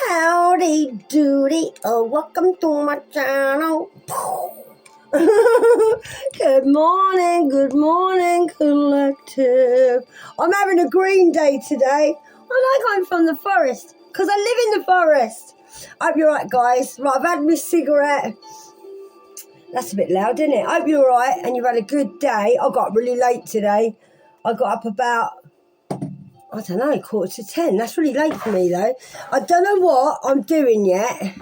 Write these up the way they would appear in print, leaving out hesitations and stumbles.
Howdy doody, welcome to my channel. Good morning, collective. I'm having a green day today. I like I'm from the forest, because I live in the forest. I hope you're right, guys. Right, I've had my cigarette. That's a bit loud, isn't it? I hope you're right and you've had a good day. I got up really late today. I got up about, I don't know, 9:45. That's really late for me, though. I don't know what I'm doing yet.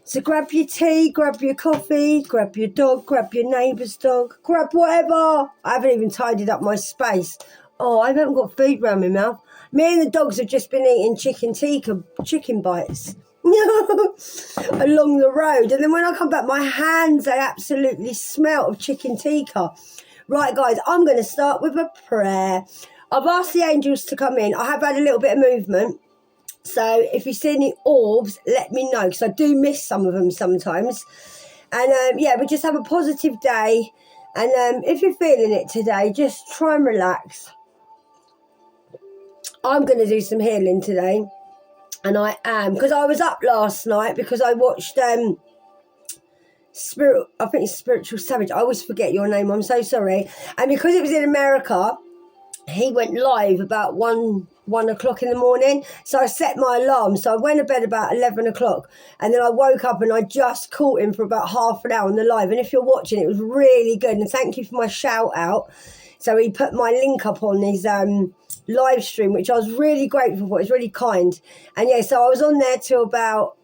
So grab your tea, grab your coffee, grab your dog, grab your neighbour's dog, grab whatever. I haven't even tidied up my space. Oh, I haven't got food around my mouth. Me and the dogs have just been eating chicken bites along the road. And then when I come back, my hands, they absolutely smell of chicken tikka. Right, guys, I'm going to start with a prayer. I've asked the angels to come in. I have had a little bit of movement. So if you see any orbs, let me know, because I do miss some of them sometimes. And, yeah, we just have a positive day. And if you're feeling it today, just try and relax. I'm going to do some healing today. And I am, because I was up last night because I watched I think it's Spiritual Savage. I always forget your name. I'm so sorry. And because it was in America, he went live about 1 o'clock in the morning. So I set my alarm. So I went to bed about 11 o'clock. And then I woke up and I just caught him for about half an hour on the live. And if you're watching, it was really good. And thank you for my shout out. So he put my link up on his live stream, which I was really grateful for. It's really kind. And yeah, so I was on there till about,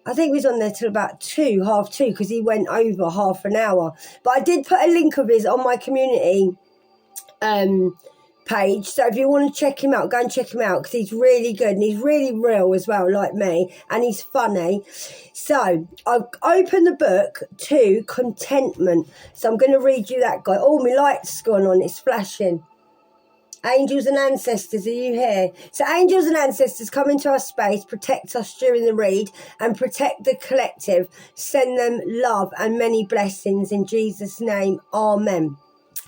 I think he was on there till about 2:30, because he went over half an hour. But I did put a link of his on my community page. So if you want to check him out, go and check him out, because he's really good and he's really real as well, like me, and he's funny. So I've opened the book to Contentment. So I'm going to read you that, guy. Oh, my light's gone on. It's flashing. Angels and ancestors, are you here? So angels and ancestors come into our space, protect us during the read, and protect the collective. Send them love and many blessings in Jesus' name. Amen.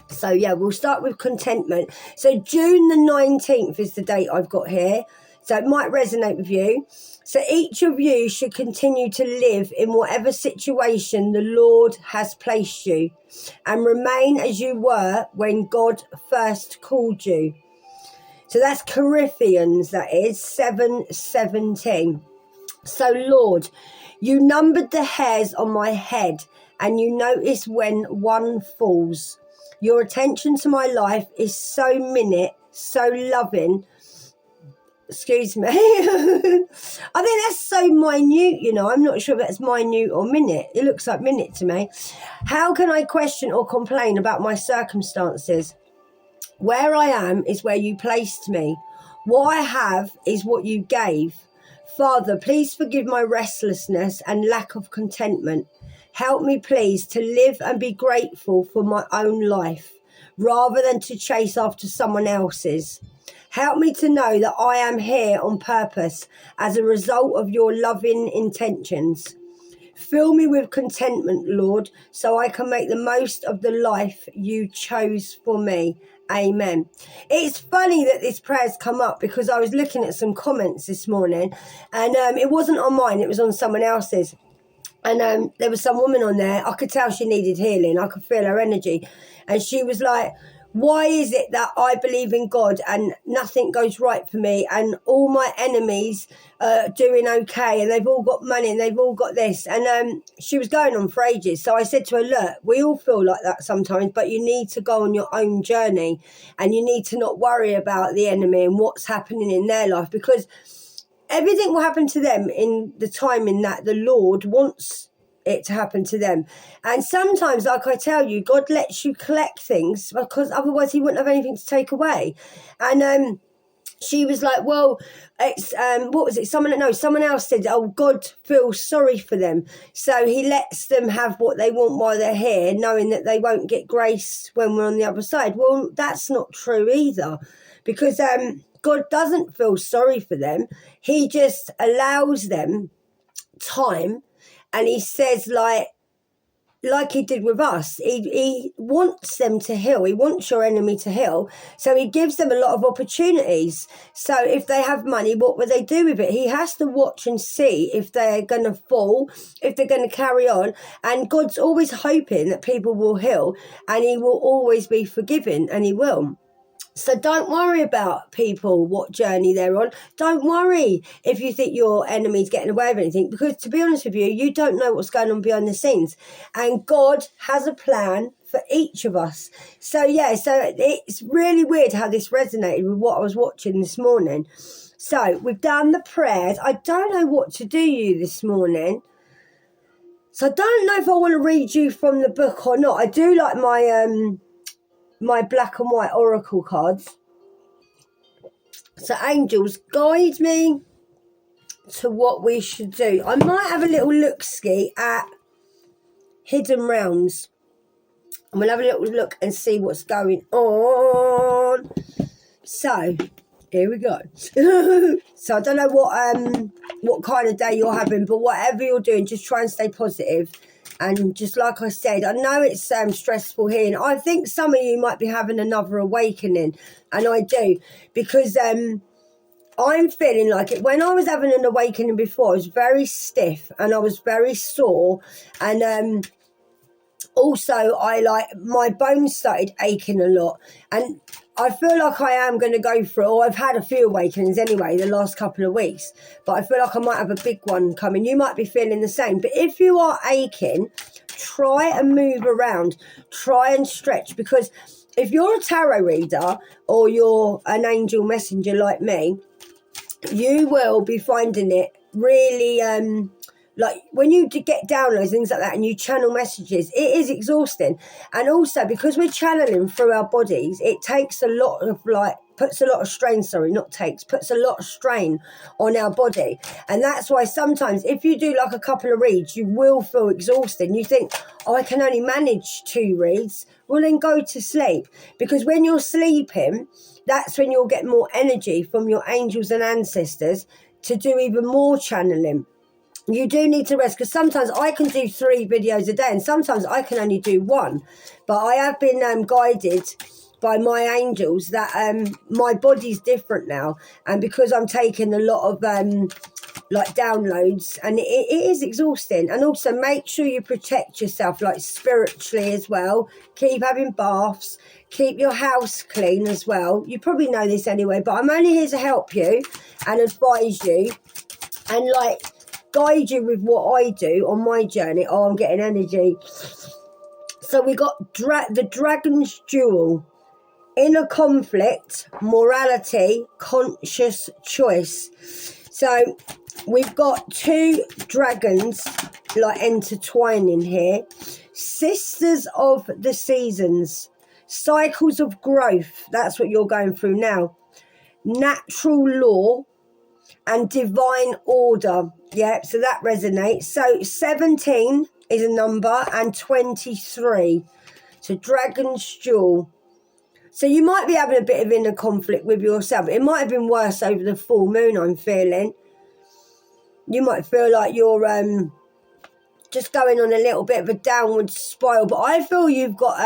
So yeah, we'll start with contentment. So June the 19th is the date I've got here. So it might resonate with you. So each of you should continue to live in whatever situation the Lord has placed you, and remain as you were when God first called you. So that's Corinthians, that is 7:17. So Lord, you numbered the hairs on my head, and you notice when one falls. Your attention to my life is so minute, so loving. Excuse me. I think that's so minute, you know. I'm not sure if that's minute or minute. It looks like minute to me. How can I question or complain about my circumstances? Where I am is where you placed me. What I have is what you gave. Father, please forgive my restlessness and lack of contentment. Help me, please, to live and be grateful for my own life, rather than to chase after someone else's. Help me to know that I am here on purpose as a result of your loving intentions. Fill me with contentment, Lord, so I can make the most of the life you chose for me. Amen. It's funny that this prayer's come up, because I was looking at some comments this morning, and it wasn't on mine, it was on someone else's. And there was some woman on there. I could tell she needed healing. I could feel her energy. And she was like, why is it that I believe in God and nothing goes right for me, and all my enemies are doing okay, and they've all got money and they've all got this? And she was going on for ages. So I said to her, look, we all feel like that sometimes, but you need to go on your own journey, and you need to not worry about the enemy and what's happening in their life, because everything will happen to them in the timing that the Lord wants it to happen to them. And sometimes, like I tell you, God lets you collect things, because otherwise he wouldn't have anything to take away. And she was like, well, it's what was it? Someone else said, oh, God feels sorry for them, so he lets them have what they want while they're here, knowing that they won't get grace when we're on the other side. Well, that's not true either, because God doesn't feel sorry for them. He just allows them time, and he says, like, like he did with us, he wants them to heal. He wants your enemy to heal. So he gives them a lot of opportunities. So if they have money, what will they do with it? He has to watch and see if they're going to fall, if they're going to carry on. And God's always hoping that people will heal, and he will always be forgiving, and he will. So don't worry about people, what journey they're on. Don't worry if you think your enemy's getting away with anything, because to be honest with you, you don't know what's going on behind the scenes. And God has a plan for each of us. So yeah, so it's really weird how this resonated with what I was watching this morning. So we've done the prayers. I don't know what to do you this morning. So I don't know if I want to read you from the book or not. I do like my black and white oracle cards. So angels, guide me to what we should do. I might have a little look-ski at Hidden Realms, and we'll have a little look and see what's going on. So here we go. So I don't know what kind of day you're having, but whatever you're doing, just try and stay positive. And just like I said, I know it's stressful here, and I think some of you might be having another awakening, and I do, because I'm feeling like it. When I was having an awakening before, I was very stiff and I was very sore, and also my bones started aching a lot, and I feel like I am going to go through, or I've had a few awakenings anyway the last couple of weeks, but I feel like I might have a big one coming. You might be feeling the same, but if you are aching, try and move around, try and stretch, because if you're a tarot reader or you're an angel messenger like me, you will be finding it really like when you get downloads, things like that, and you channel messages, it is exhausting. And also because we're channeling through our bodies, it takes a lot of puts a lot of strain on our body. And that's why sometimes if you do like a couple of reads, you will feel exhausted. You think, oh, I can only manage 2 reads. Well, then go to sleep, because when you're sleeping, that's when you'll get more energy from your angels and ancestors to do even more channeling. You do need to rest, because sometimes I can do 3 videos a day and sometimes I can only do 1. But I have been guided by my angels that my body's different now. And because I'm taking a lot of downloads, and it is exhausting. And also make sure you protect yourself spiritually as well. Keep having baths. Keep your house clean as well. You probably know this anyway, but I'm only here to help you and advise you and guide you with what I do on my journey. Oh, I'm getting energy. So we got the Dragon's Jewel. Inner conflict, morality, conscious choice. So we've got 2 dragons intertwining here. Sisters of the seasons. Cycles of growth. That's what you're going through now. Natural law and divine order. Yeah, so that resonates. So 17 is a number and 23. So Dragon's Jewel. So you might be having a bit of inner conflict with yourself. It might have been worse over the full moon, I'm feeling. You might feel like you're just going on a little bit of a downward spiral. But I feel you've got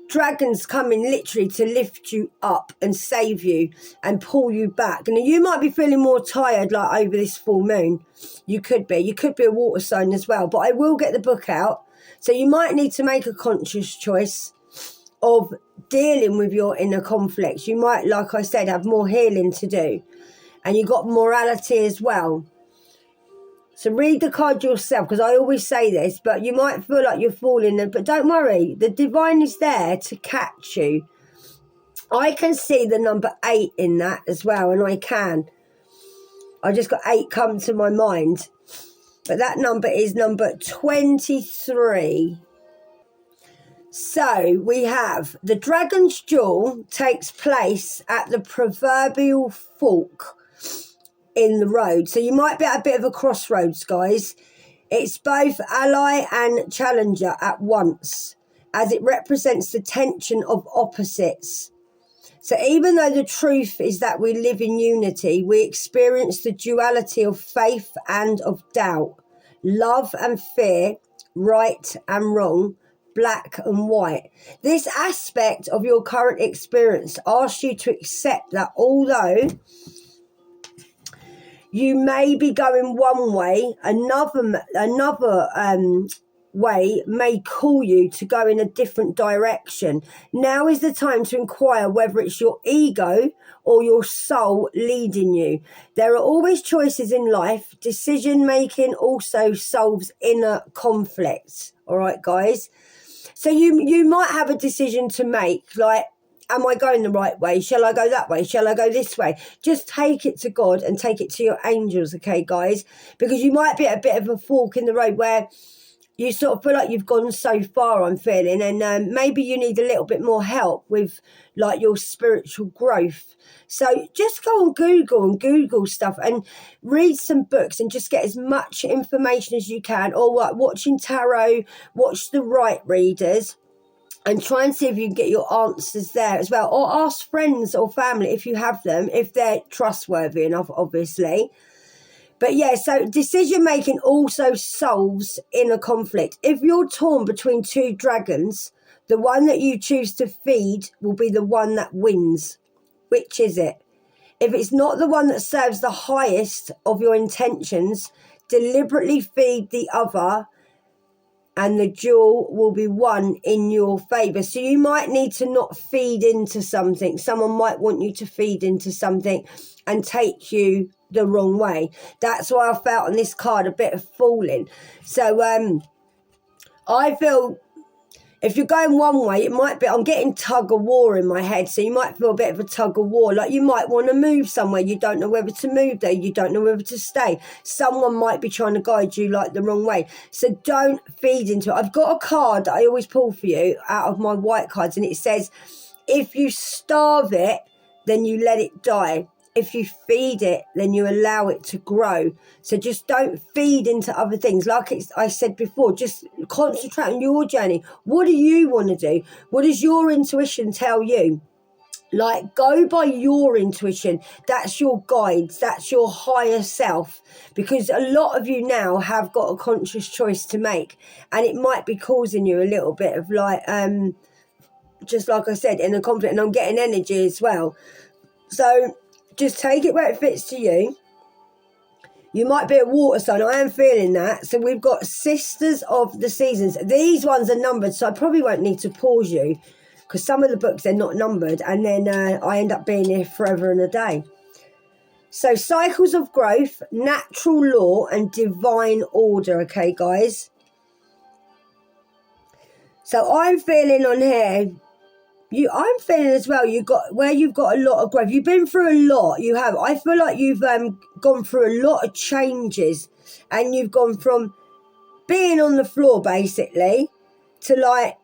dragons coming literally to lift you up and save you and pull you back. And you might be feeling more tired over this full moon. You could be a water sign as well. But I will get the book out. So you might need to make a conscious choice of dealing with your inner conflicts. You might, like I said, have more healing to do. And you got morality as well. So read the card yourself, because I always say this, but you might feel like you're falling. But don't worry, the divine is there to catch you. I can see the number 8 in that as well, and I just got 8 come to my mind. But that number is number 23. So we have the Dragon's Jewel takes place at the proverbial fork in the road. So you might be at a bit of a crossroads, guys. It's both ally and challenger at once, as it represents the tension of opposites. So even though the truth is that we live in unity, we experience the duality of faith and of doubt, love and fear, right and wrong, black and white. This aspect of your current experience asks you to accept that although you may be going one way, another way may call you to go in a different direction. Now is the time to inquire whether it's your ego or your soul leading you. There are always choices in life. Decision making also solves inner conflicts. All right, guys. So you might have a decision to make, like, am I going the right way? Shall I go that way? Shall I go this way? Just take it to God and take it to your angels, okay, guys? Because you might be at a bit of a fork in the road where you sort of feel like you've gone so far, I'm feeling, and maybe you need a little bit more help with, like, your spiritual growth. So just go on Google and Google stuff and read some books and just get as much information as you can, or like watching tarot, watch the right readers, and try and see if you can get your answers there as well. Or ask friends or family if you have them, if they're trustworthy enough, obviously. But yeah, so decision making also solves inner conflict. If you're torn between two dragons, the one that you choose to feed will be the one that wins. Which is it? If it's not the one that serves the highest of your intentions, deliberately feed the other, and the jewel will be won in your favour. So you might need to not feed into something. Someone might want you to feed into something and take you the wrong way. That's why I felt on this card a bit of falling. So I feel if you're going one way, it might be, I'm getting tug of war in my head. So you might feel a bit of a tug of war. Like you might want to move somewhere. You don't know whether to move there. You don't know whether to stay. Someone might be trying to guide you like the wrong way. So don't feed into it. I've got a card that I always pull for you out of my white cards. And it says, if you starve it, then you let it die. If you feed it, then you allow it to grow. So just don't feed into other things. Like I said before, just concentrate on your journey. What do you want to do? What does your intuition tell you? Like, go by your intuition. That's your guides. That's your higher self. Because a lot of you now have got a conscious choice to make. And it might be causing you a little bit of like, just like I said, in a conflict. And I'm getting energy as well. So just take it where it fits to you. You might be a water sign. I am feeling that. So we've got Sisters of the Seasons. These ones are numbered, so I probably won't need to pause you because some of the books, they're not numbered. And then I end up being here forever and a day. So cycles of growth, natural law, and divine order. Okay, guys. So I'm feeling on here. I'm feeling as well, you've got a lot of growth. You've been through a lot. You have. I feel like you've gone through a lot of changes, and you've gone from being on the floor basically to like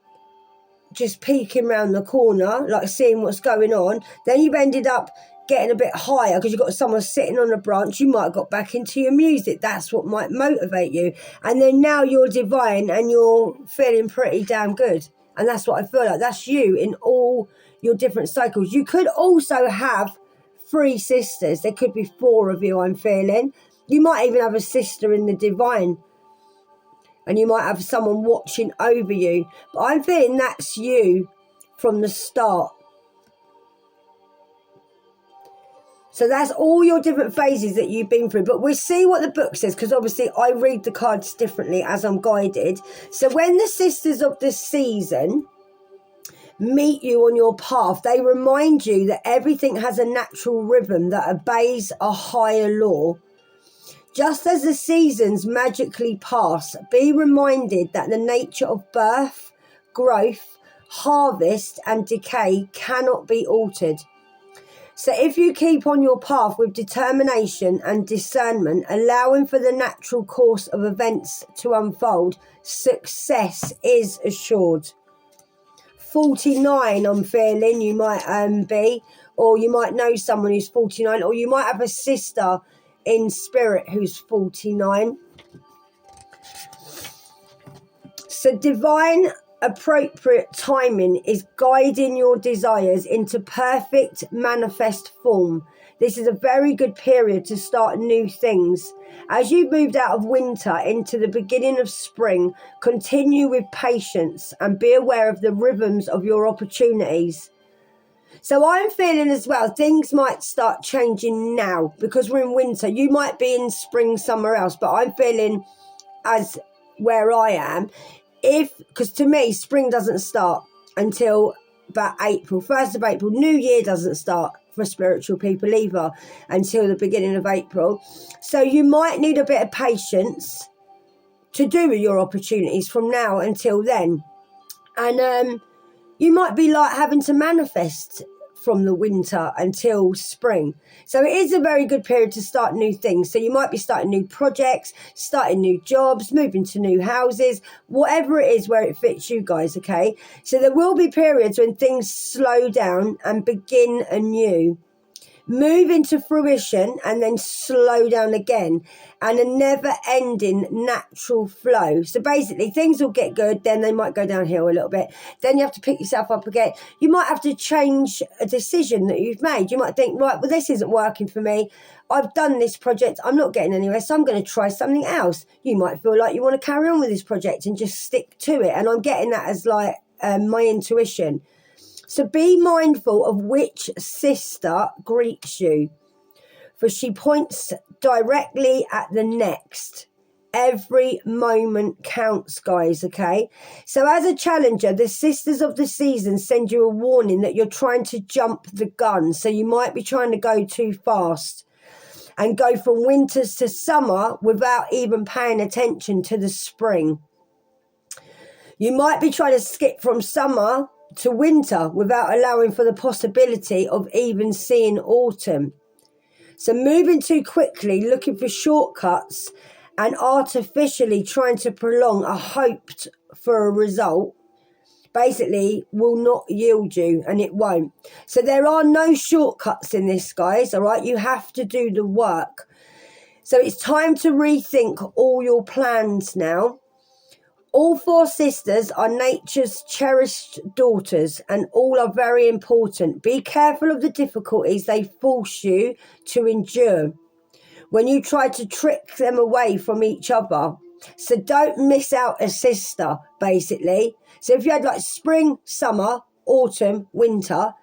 just peeking around the corner, like seeing what's going on. Then you've ended up getting a bit higher because you've got someone sitting on a branch. You might have got back into your music. That's what might motivate you. And then now you're divine and you're feeling pretty damn good. And that's what I feel like. That's you in all your different cycles. You could also have 3 sisters. There could be 4 of you, I'm feeling. You might even have a sister in the divine. And you might have someone watching over you. But I'm feeling that's you from the start. So that's all your different phases that you've been through. But we'll see what the book says, because obviously I read the cards differently as I'm guided. So when the Sisters of the Season meet you on your path, they remind you that everything has a natural rhythm that obeys a higher law. Just as the seasons magically pass, be reminded that the nature of birth, growth, harvest, and decay cannot be altered. So if you keep on your path with determination and discernment, allowing for the natural course of events to unfold, success is assured. 49, I'm feeling you might be, or you might know someone who's 49, or you might have a sister in spirit who's 49. So divine appropriate timing is guiding your desires into perfect manifest form. This is a very good period to start new things. As you've moved out of winter into the beginning of spring, continue with patience and be aware of the rhythms of your opportunities. So I'm feeling as well, things might start changing now because we're in winter. You might be in spring somewhere else, but I'm feeling as where I am, because to me, spring doesn't start until about April, 1st of April. New Year doesn't start for spiritual people either until the beginning of April. So you might need a bit of patience to do with your opportunities from now until then. And you might be like having to manifest from the winter until spring. So it is a very good period to start new things. So you might be starting new projects, starting new jobs, moving to new houses, whatever it is where it fits you guys, okay? So there will be periods when things slow down and begin anew. Move into fruition and then slow down again, and a never-ending natural flow. So basically, things will get good, then they might go downhill a little bit. Then you have to pick yourself up again. You might have to change a decision that you've made. You might think, right, well, this isn't working for me. I've done this project. I'm not getting anywhere, so I'm going to try something else. You might feel like you want to carry on with this project and just stick to it. And I'm getting that as like my intuition. So be mindful of which sister greets you, for she points directly at the next. Every moment counts, guys, okay? So as a challenger, the sisters of the season send you a warning that you're trying to jump the gun. So you might be trying to go too fast and go from winters to summer without even paying attention to the spring. You might be trying to skip from summer to winter without allowing for the possibility of even seeing autumn. So moving too quickly, looking for shortcuts and artificially trying to prolong a hoped for a result basically will not yield you, and it won't. So there are no shortcuts in this, guys, all right? You have to do the work. So it's time to rethink all your plans now. All four sisters are nature's cherished daughters, and all are very important. Be careful of the difficulties they force you to endure when you try to trick them away from each other. So don't miss out a sister, basically. So if you had like spring, summer, autumn, winter,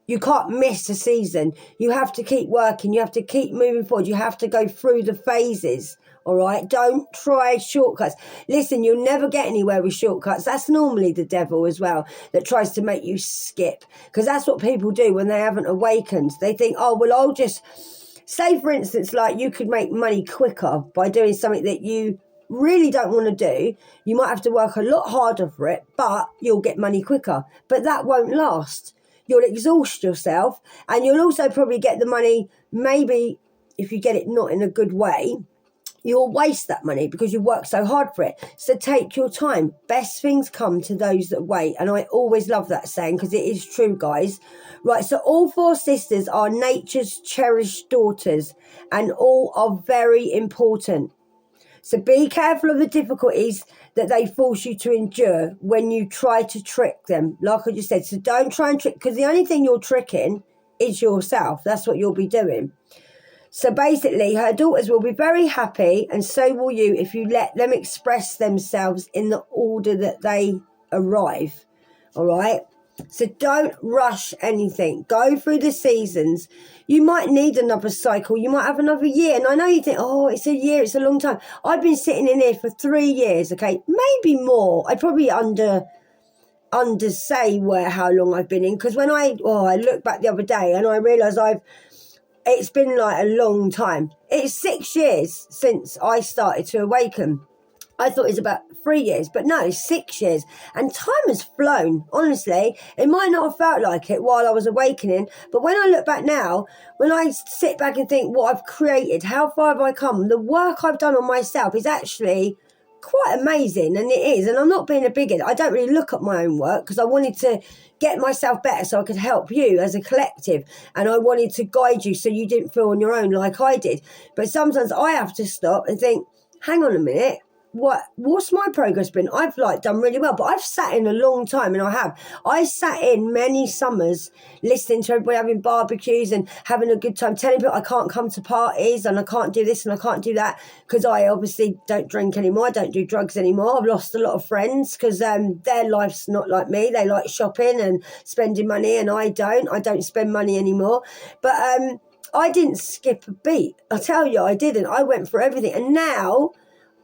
you can't miss a season. You have to keep working. You have to keep moving forward. You have to go through the phases. All right, don't try shortcuts. Listen, you'll never get anywhere with shortcuts. That's normally the devil as well that tries to make you skip, because that's what people do when they haven't awakened. They think, oh, well, I'll just say, for instance, like you could make money quicker by doing something that you really don't want to do. You might have to work a lot harder for it, but you'll get money quicker. But that won't last. You'll exhaust yourself, and you'll also probably get the money, maybe if you get it not in a good way, you'll waste that money because you worked so hard for it. So take your time. Best things come to those that wait. And I always love that saying because it is true, guys. Right, so all four sisters are nature's cherished daughters, and all are very important. So be careful of the difficulties that they force you to endure when you try to trick them. Like I just said, so don't try and trick, because the only thing you're tricking is yourself. That's what you'll be doing. So basically, her daughters will be very happy, and so will you if you let them express themselves in the order that they arrive. All right? So don't rush anything. Go through the seasons. You might need another cycle. You might have another year. And I know you think, oh, it's a year. It's a long time. I've been sitting in here for 3 years, okay? Maybe more. I probably undersay how long I've been in. Because when I looked back the other day and I realised it's been like a long time. It's 6 years since I started to awaken. I thought it was about 3 years, but no, 6 years. And time has flown, honestly. It might not have felt like it while I was awakening, but when I look back now, when I sit back and think what I've created, how far have I come, the work I've done on myself is actually quite amazing, and it is. And I'm not being a bigot. I don't really look at my own work because I wanted to get myself better so I could help you as a collective, and I wanted to guide you so you didn't feel on your own like I did. But sometimes I have to stop and think, hang on a minute, what's my progress been? I've like done really well, but I've sat in a long time, and I sat in many summers listening to everybody having barbecues and having a good time, telling people I can't come to parties and I can't do this and I can't do that, because I obviously don't drink anymore, I don't do drugs anymore. I've lost a lot of friends because their life's not like me. They like shopping and spending money, and I don't spend money anymore. But I didn't skip a beat, I tell you, I didn't. I went for everything, and now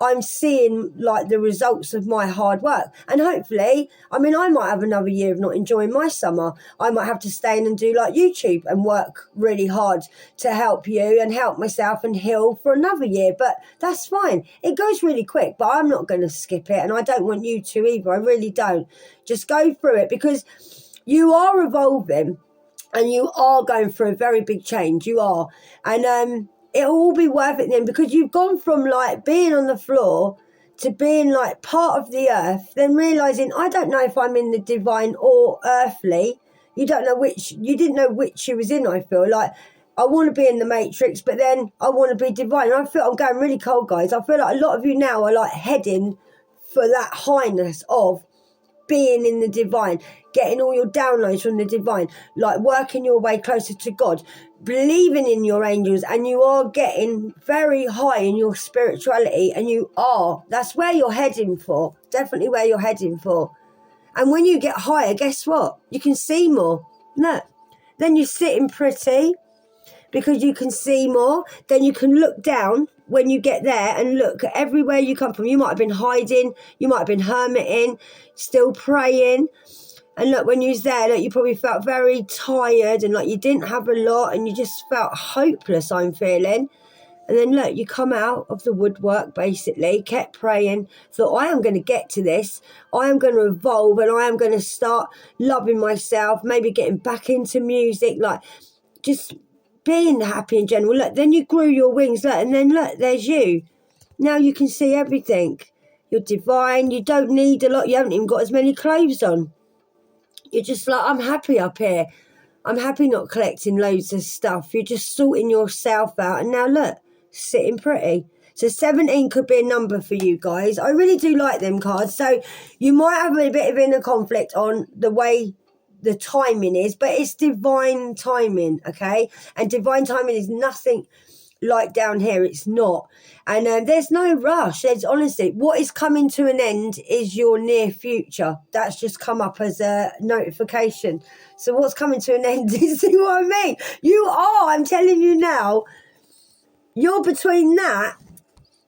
I'm seeing like the results of my hard work. And hopefully, I mean, I might have another year of not enjoying my summer. I might have to stay in and do like YouTube and work really hard to help you and help myself and heal for another year. But that's fine. It goes really quick, but I'm not going to skip it. And I don't want you to either. I really don't. Just go through it, because you are evolving and you are going through a very big change. You are. And, it'll all be worth it then, because you've gone from like being on the floor to being like part of the earth, then realising, I don't know if I'm in the divine or earthly. You didn't know which you was in, I feel. Like, I want to be in the matrix, but then I want to be divine. And I feel I'm going really cold, guys. I feel like a lot of you now are like heading for that highness of being in the divine, getting all your downloads from the divine, like working your way closer to God, believing in your angels, and you are getting very high in your spirituality, and that's where you're heading for, definitely where you're heading for. And when you get higher, guess what? You can see more. Look, then you're sitting pretty, because you can see more. Then you can look down when you get there and look at everywhere you come from. You might have been hiding, you might have been hermiting, still praying. And look, when you was there, look, you probably felt very tired and like you didn't have a lot and you just felt hopeless, I'm feeling. And then look, you come out of the woodwork, basically, kept praying, thought, I am going to get to this. I am going to evolve, and I am going to start loving myself, maybe getting back into music, like just being happy in general. Look, then you grew your wings, look, and then look, there's you. Now you can see everything. You're divine. You don't need a lot. You haven't even got as many clothes on. You're just like, I'm happy up here. I'm happy not collecting loads of stuff. You're just sorting yourself out. And now look, sitting pretty. So 17 could be a number for you guys. I really do like them cards. So you might have a bit of inner conflict on the way the timing is, but it's divine timing, okay? And divine timing is nothing like down here. It's not. And there's no rush. There's honestly, what is coming to an end is your near future. That's just come up as a notification. So what's coming to an end is, see what I mean? You are, I'm telling you now, you're between that,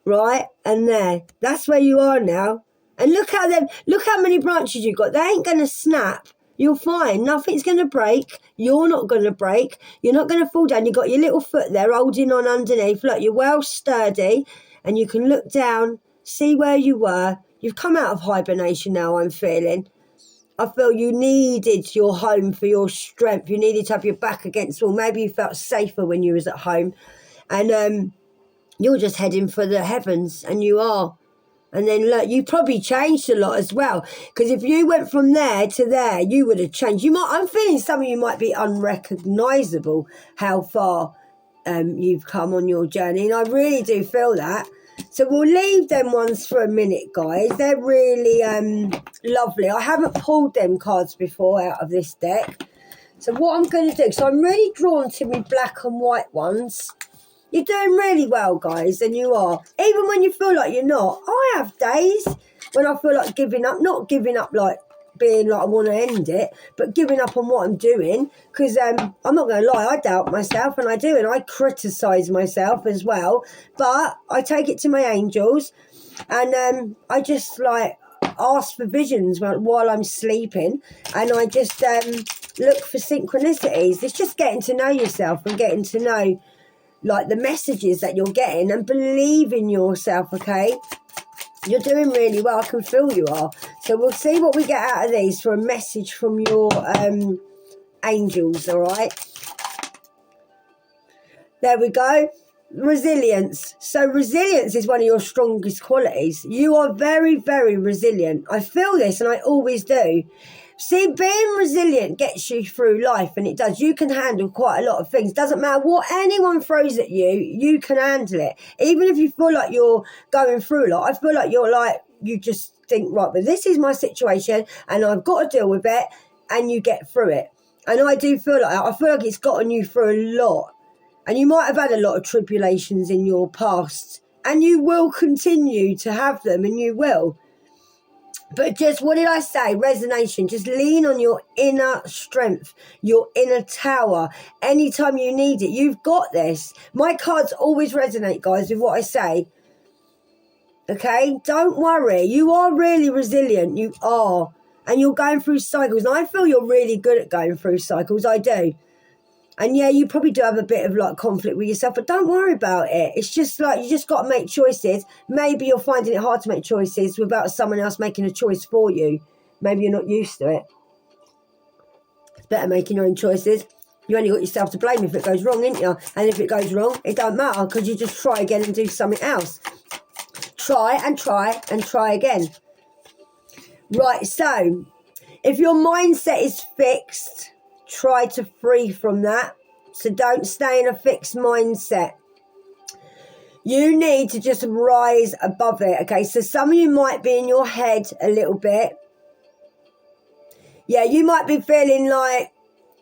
right, and there. That's where you are now. And look how many branches you've got. They ain't going to snap. You're fine. Nothing's going to break. You're not going to break. You're not going to fall down. You've got your little foot there holding on underneath. Look, you're well sturdy, and you can look down, see where you were. You've come out of hibernation now, I'm feeling. I feel you needed your home for your strength. You needed to have your back against the wall. Maybe you felt safer when you was at home. And you're just heading for the heavens, and you are. And then look, you probably changed a lot as well, because if you went from there to there, you would have changed. I'm feeling some of you might be unrecognisable how far you've come on your journey, and I really do feel that. So we'll leave them ones for a minute, guys. They're really lovely. I haven't pulled them cards before out of this deck. So what I'm going to do, so I'm really drawn to my black and white ones. You're doing really well, guys, and you are. Even when you feel like you're not. I have days when I feel like giving up. Not giving up like being like I want to end it, but giving up on what I'm doing. Because I'm not going to lie, I doubt myself, and I do, and I criticise myself as well. But I take it to my angels, and I just like ask for visions while I'm sleeping, and I just look for synchronicities. It's just getting to know yourself and getting to know like the messages that you're getting, and believe in yourself, okay? You're doing really well. I can feel you are. So we'll see what we get out of these for a message from your angels, all right? There we go. Resilience. So resilience is one of your strongest qualities. You are very, very resilient. I feel this, and I always do. See, being resilient gets you through life, and it does. You can handle quite a lot of things. Doesn't matter what anyone throws at you, you can handle it. Even if you feel like you're going through a lot, I feel like you just think, right, but this is my situation, and I've got to deal with it, and you get through it. And I do feel like that. I feel like it's gotten you through a lot. And you might have had a lot of tribulations in your past, and you will continue to have them, and you will. But just, what did I say? Resonation. Just lean on your inner strength, your inner tower. Anytime you need it, you've got this. My cards always resonate, guys, with what I say. Okay? Don't worry. You are really resilient. You are. And you're going through cycles. And I feel you're really good at going through cycles. I do. And yeah, you probably do have a bit of like conflict with yourself, but don't worry about it. It's just like, you just got to make choices. Maybe you're finding it hard to make choices without someone else making a choice for you. Maybe you're not used to it. It's better making your own choices. You only got yourself to blame if it goes wrong, ain't you? And if it goes wrong, it don't matter, because you just try again and do something else. Try and try and try again. Right, so if your mindset is fixed, try to free from that. So don't stay in a fixed mindset. You need to just rise above it. Okay, so some of you might be in your head a little bit. Yeah, you might be feeling like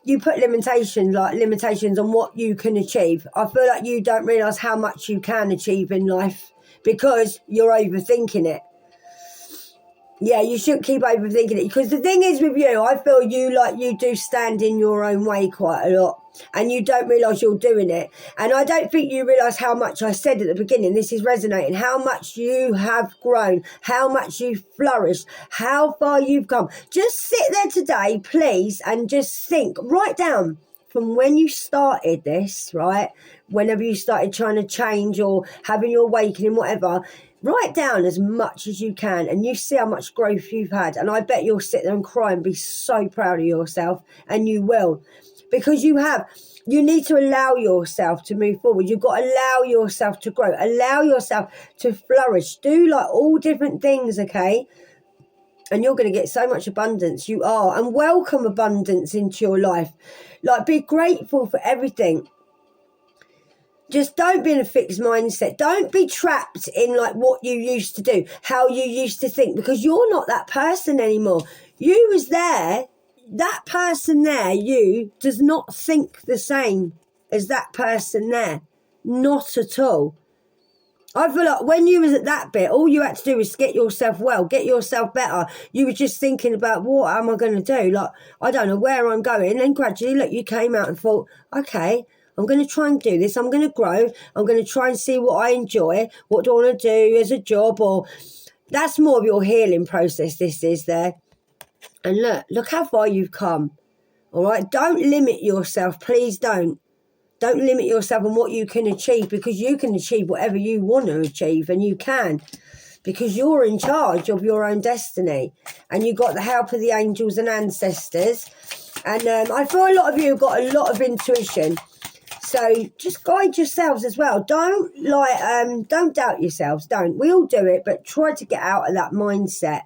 you put limitations on what you can achieve. I feel like you don't realise how much you can achieve in life because you're overthinking it. Yeah, you shouldn't keep overthinking it, because the thing is with you, I feel you do stand in your own way quite a lot, and you don't realise you're doing it. And I don't think you realise how much I said at the beginning, this is resonating, how much you have grown, how much you've flourished, how far you've come. Just sit there today, please, and just think, write down from when you started this, right? Whenever you started trying to change or having your awakening, whatever, write down as much as you can, and you see how much growth you've had. And I bet you'll sit there and cry and be so proud of yourself, and you will, because you have. You need to allow yourself to move forward. You've got to allow yourself to grow, allow yourself to flourish, do like all different things, okay? And you're going to get so much abundance. You are. And welcome abundance into your life. Like, be grateful for everything. Just don't be in a fixed mindset. Don't be trapped in like what you used to do, how you used to think, because you're not that person anymore. You was there. That person there, you, does not think the same as that person there. Not at all. I feel like when you was at that bit, all you had to do was get yourself well, get yourself better. You were just thinking about, what am I going to do? Like, I don't know where I'm going. And gradually, look, you came out and thought, okay, I'm going to try and do this. I'm going to grow. I'm going to try and see what I enjoy. What do I want to do as a job? Or that's more of your healing process, this is there. And look how far you've come. All right? Don't limit yourself. Please don't. Don't limit yourself on what you can achieve, because you can achieve whatever you want to achieve, and you can, because you're in charge of your own destiny, and you got the help of the angels and ancestors. And I feel a lot of you have got a lot of intuition. So just guide yourselves as well. Don't doubt yourselves. Don't. We all do it, but try to get out of that mindset.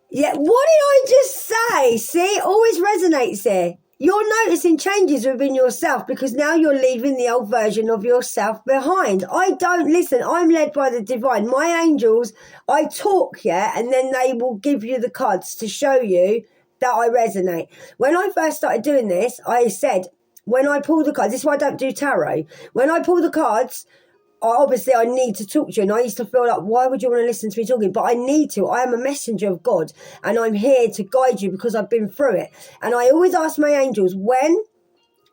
Yeah, what did I just say? See, it always resonates here. You're noticing changes within yourself because now you're leaving the old version of yourself behind. Listen, I'm led by the divine. My angels, I talk, yeah, and then they will give you the cards to show you that I resonate. When I first started doing this, I said, when I pull the cards, this is why I don't do tarot. When I pull the cards, obviously I need to talk to you, and I used to feel like, why would you want to listen to me talking? But I need to. I am a messenger of God, and I'm here to guide you because I've been through it. And I always ask my angels, when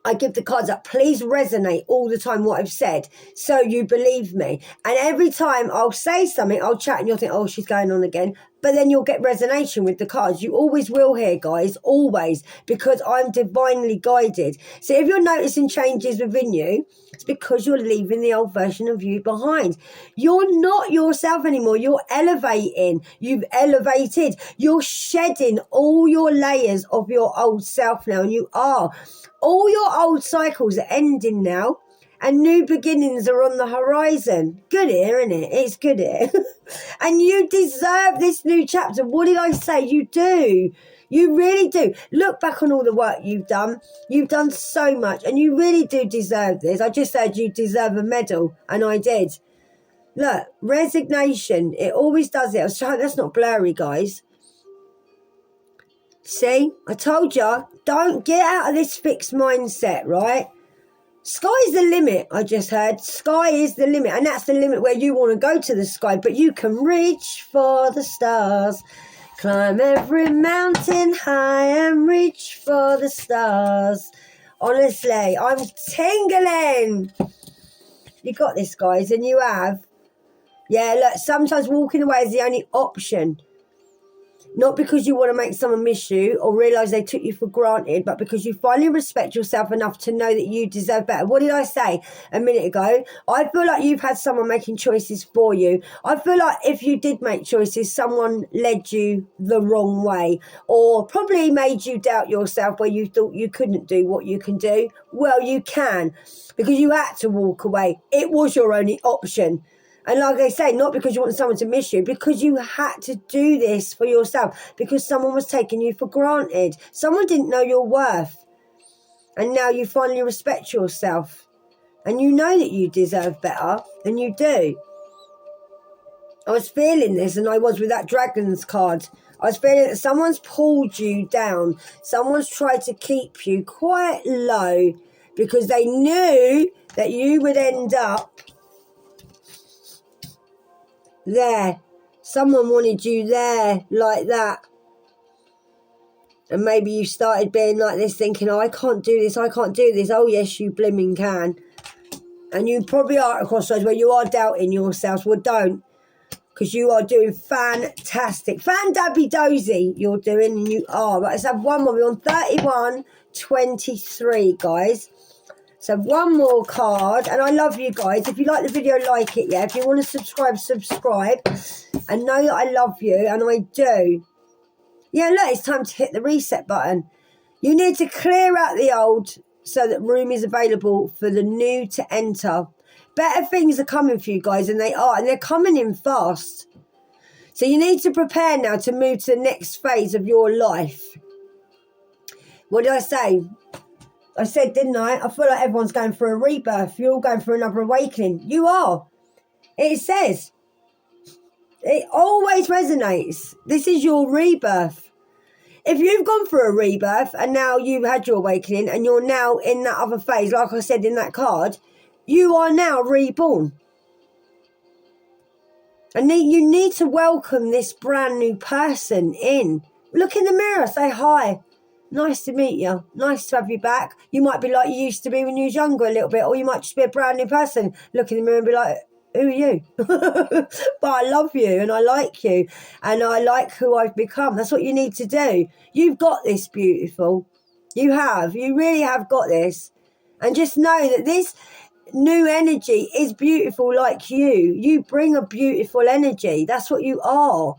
I give the cards up, please resonate all the time what I've said, so you believe me. And every time I'll say something, I'll chat, and you'll think, oh, she's going on again. But then you'll get resonation with the cards. You always will hear, guys, always, because I'm divinely guided. So if you're noticing changes within you, it's because you're leaving the old version of you behind. You're not yourself anymore. You're elevating. You've elevated. You're shedding all your layers of your old self now, and you are. All your old cycles are ending now, and new beginnings are on the horizon. Good here, isn't it? It's good here. And you deserve this new chapter. What did I say? You do. You really do. Look back on all the work you've done. You've done so much, and you really do deserve this. I just said you deserve a medal, and I did. Look, resignation. It always does it. I was trying, that's not blurry, guys. See? I told you, don't get out of this fixed mindset, right? Sky's the limit, I just heard. Sky is the limit, and that's the limit where you want to go to the sky, but you can reach for the stars. Climb every mountain high and reach for the stars. Honestly, I'm tingling. You got this, guys, and you have. Yeah, look, sometimes walking away is the only option. Not because you want to make someone miss you or realise they took you for granted, but because you finally respect yourself enough to know that you deserve better. What did I say a minute ago? I feel like you've had someone making choices for you. I feel like if you did make choices, someone led you the wrong way or probably made you doubt yourself where you thought you couldn't do what you can do. Well, you can, because you had to walk away. It was your only option. And like I say, not because you want someone to miss you, because you had to do this for yourself, because someone was taking you for granted. Someone didn't know your worth. And now you finally respect yourself. And you know that you deserve better, and you do. I was feeling this, and I was with that Dragons card. I was feeling that someone's pulled you down. Someone's tried to keep you quite low because they knew that you would end up there. Someone wanted you there like that. And maybe you started being like this, thinking, oh, I can't do this, I can't do this. Oh, yes, you blimming can. And you probably are at a crossroads where you are doubting yourselves. Well, don't. Because you are doing fantastic. Fan-dabby-dozy you're doing, and you are. Right, let's have one more. We're on 31-23, guys. So one more card, and I love you guys. If you like the video, like it, yeah. If you want to subscribe, subscribe. And know that I love you, and I do. Yeah, look, it's time to hit the reset button. You need to clear out the old so that room is available for the new to enter. Better things are coming for you guys, and they are, and they're coming in fast. So you need to prepare now to move to the next phase of your life. What did I say? I said, didn't I? I feel like everyone's going for a rebirth. You're all going for another awakening. You are. It says. It always resonates. This is your rebirth. If you've gone for a rebirth and now you've had your awakening and you're now in that other phase, like I said in that card, you are now reborn. And you need to welcome this brand new person in. Look in the mirror. Say hi. Nice to meet you. Nice to have you back. You might be like you used to be when you was younger a little bit, or you might just be a brand new person. Look in the mirror and be like, who are you? But I love you and I like you and I like who I've become. That's what you need to do. You've got this, beautiful. You have. You really have got this. And just know that this new energy is beautiful like you. You bring a beautiful energy. That's what you are.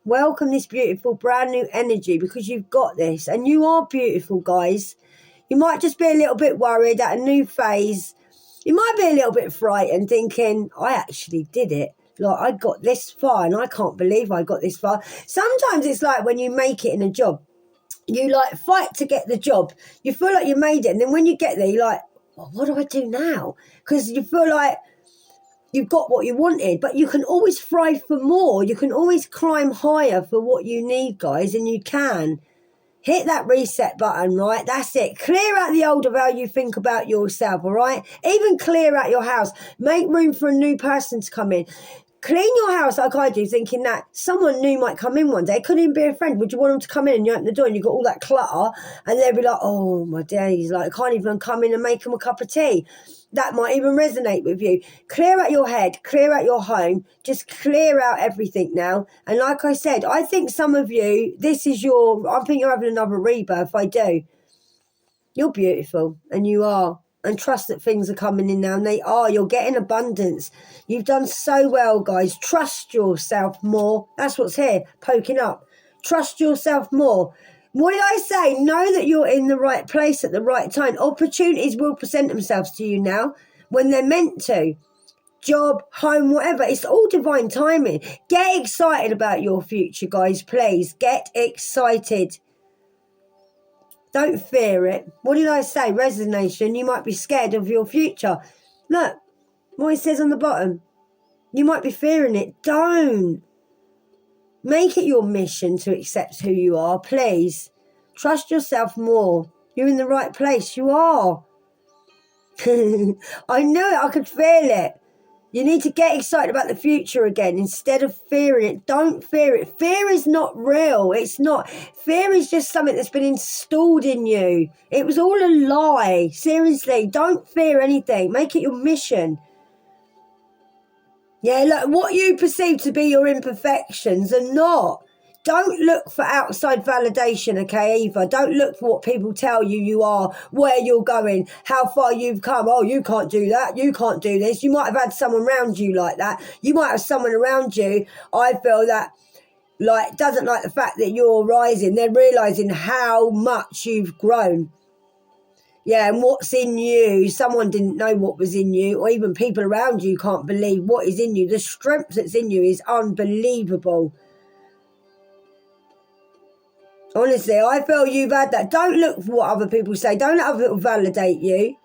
Welcome this beautiful brand new energy because you've got this and you are beautiful, guys. You might just be a little bit worried at a new phase. You might be a little bit frightened thinking, I actually did it. Like, I got this far and I can't believe I got this far. Sometimes it's like when you make it in a job. You like fight to get the job. You feel like you made it. And then when you get there, you're like, well, what do I do now? Because you feel like you've got what you wanted, but you can always thrive for more. You can always climb higher for what you need, guys, and you can. Hit that reset button, right? That's it. Clear out the old of how you think about yourself, all right? Even clear out your house. Make room for a new person to come in. Clean your house like I do, thinking that someone new might come in one day. It could even be a friend. Would you want them to come in and you open the door and you've got all that clutter and they'll be like, oh, my days, like I can't even come in and make them a cup of tea. That might even resonate with you. Clear out your head, clear out your home, just clear out everything now. And like I said, I think some of you, I think you're having another rebirth, I do. You're beautiful, and you are. And trust that things are coming in now, and they are. You're getting abundance. You've done so well, guys. Trust yourself more. That's what's here, poking up. Trust yourself more. What did I say? Know that you're in the right place at the right time. Opportunities will present themselves to you now. when they're meant to. Job, home, whatever. It's all divine timing. Get excited about your future, guys, please. Get excited. Don't fear it. What did I say? Resignation. You might be scared of your future. Look, what it says on the bottom. You might be fearing it. Don't. Make it your mission to accept who you are, please. Trust yourself more. You're in the right place. You are. I know it. I could feel it. You need to get excited about the future again instead of fearing it. Don't fear it. Fear is not real. It's not. Fear is just something that's been installed in you. It was all a lie. Seriously, don't fear anything. Make it your mission. Yeah, look, what you perceive to be your imperfections are not. Don't look for outside validation, okay, either. Don't look for what people tell you are, where you're going, how far you've come. Oh, you can't do that. You can't do this. You might have had someone around you like that. You might have someone around you, I feel, that doesn't like the fact that you're rising. They're realising how much you've grown. Yeah, and what's in you, someone didn't know what was in you, or even people around you can't believe what is in you. The strength that's in you is unbelievable. Honestly, I feel you've had that. Don't look for what other people say. Don't let other people validate you.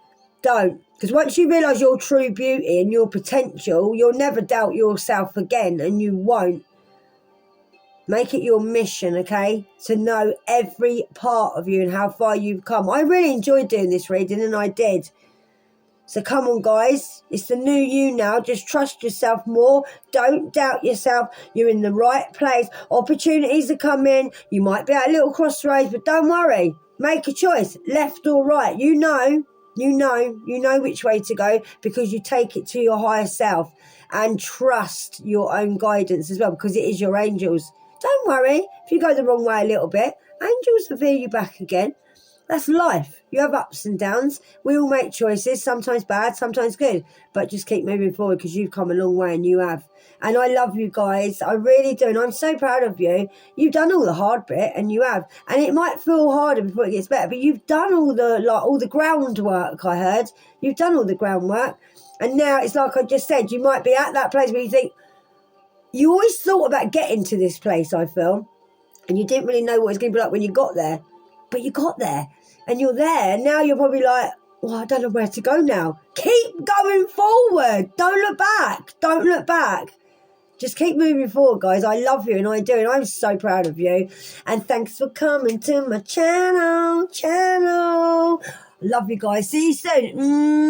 Don't. Because once you realise your true beauty and your potential, you'll never doubt yourself again, and you won't. Make it your mission, okay, to know every part of you and how far you've come. I really enjoyed doing this reading, and I did. So come on, guys. It's the new you now. Just trust yourself more. Don't doubt yourself. You're in the right place. Opportunities are coming. You might be at a little crossroads, but don't worry. Make a choice, left or right. You know which way to go, because you take it to your higher self, and trust your own guidance as well, because it is your angels. Don't worry if you go the wrong way a little bit. Angels will veer you back again. That's life. You have ups and downs. We all make choices, sometimes bad, sometimes good. But just keep moving forward, because you've come a long way, and you have. And I love you guys. I really do. And I'm so proud of you. You've done all the hard bit, and you have. And it might feel harder before it gets better, but you've done all the groundwork, I heard. You've done all the groundwork. And now it's like I just said, you might be at that place where you think, you always thought about getting to this place, I feel. And you didn't really know what it was going to be like when you got there. But you got there. And you're there. And now you're probably like, well, I don't know where to go now. Keep going forward. Don't look back. Don't look back. Just keep moving forward, guys. I love you, and I do. And I'm so proud of you. And thanks for coming to my channel. Love you guys. See you soon.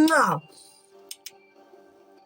Mwah.